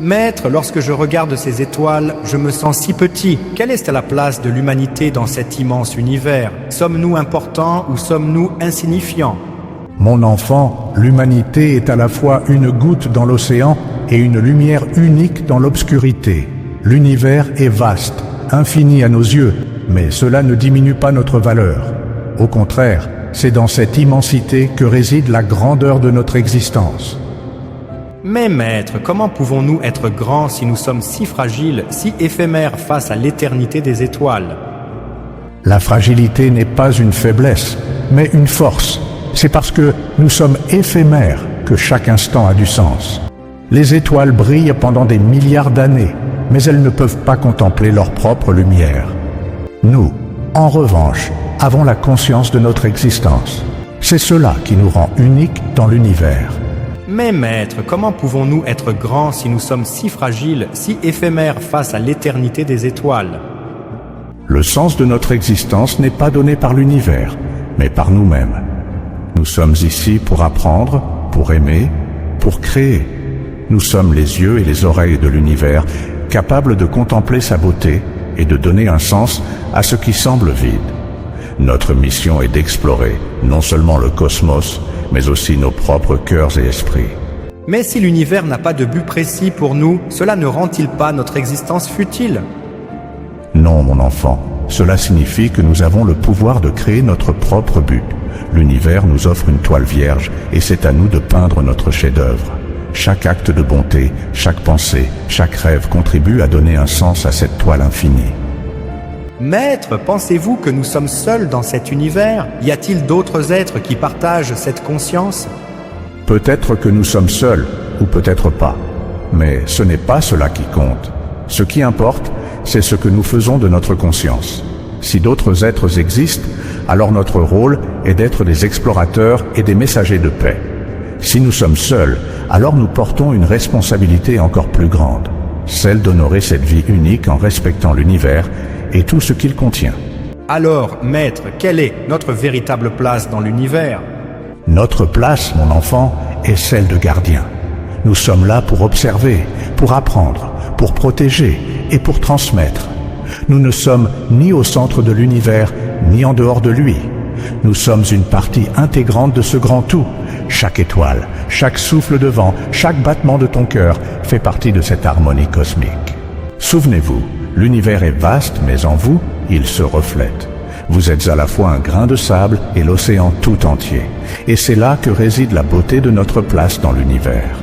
Maître, lorsque je regarde ces étoiles, je me sens si petit. Quelle est la place de l'humanité dans cet immense univers? Sommes-nous importants ou sommes-nous insignifiants? Mon enfant, l'humanité est à la fois une goutte dans l'océan et une lumière unique dans l'obscurité. L'univers est vaste, infini à nos yeux, mais cela ne diminue pas notre valeur. Au contraire, c'est dans cette immensité que réside la grandeur de notre existence. Mais maître, comment pouvons-nous être grands si nous sommes si fragiles, si éphémères face à l'éternité des étoiles? La fragilité n'est pas une faiblesse, mais une force. C'est parce que nous sommes éphémères que chaque instant a du sens. Les étoiles brillent pendant des milliards d'années, mais elles ne peuvent pas contempler leur propre lumière. Nous, en revanche, avons la conscience de notre existence. C'est cela qui nous rend uniques dans l'univers. Mais maître, comment pouvons-nous être grands si nous sommes si fragiles, si éphémères face à l'éternité des étoiles? Le sens de notre existence n'est pas donné par l'univers, mais par nous-mêmes. Nous sommes ici pour apprendre, pour aimer, pour créer. Nous sommes les yeux et les oreilles de l'univers, capables de contempler sa beauté et de donner un sens à ce qui semble vide. Notre mission est d'explorer non seulement le cosmos, mais aussi nos propres cœurs et esprits. Mais si l'univers n'a pas de but précis pour nous, cela ne rend-il pas notre existence futile? Non, mon enfant, cela signifie que nous avons le pouvoir de créer notre propre but. L'univers nous offre une toile vierge et c'est à nous de peindre notre chef-d'œuvre. Chaque acte de bonté, chaque pensée, chaque rêve contribue à donner un sens à cette toile infinie. Maître, pensez-vous que nous sommes seuls dans cet univers? Y a-t-il d'autres êtres qui partagent cette conscience? Peut-être que nous sommes seuls, ou peut-être pas. Mais ce n'est pas cela qui compte. Ce qui importe, c'est ce que nous faisons de notre conscience. Si d'autres êtres existent, alors notre rôle est d'être des explorateurs et des messagers de paix. Si nous sommes seuls, alors nous portons une responsabilité encore plus grande, celle d'honorer cette vie unique en respectant l'univers et tout ce qu'il contient. Alors, maître, quelle est notre véritable place dans l'univers? Notre place, mon enfant, est celle de gardien. Nous sommes là pour observer, pour apprendre, pour protéger et pour transmettre. Nous ne sommes ni au centre de l'univers, ni en dehors de lui. Nous sommes une partie intégrante de ce grand tout. Chaque étoile, chaque souffle de vent, chaque battement de ton cœur fait partie de cette harmonie cosmique. Souvenez-vous, l'univers est vaste, mais en vous, il se reflète. Vous êtes à la fois un grain de sable et l'océan tout entier. Et c'est là que réside la beauté de notre place dans l'univers.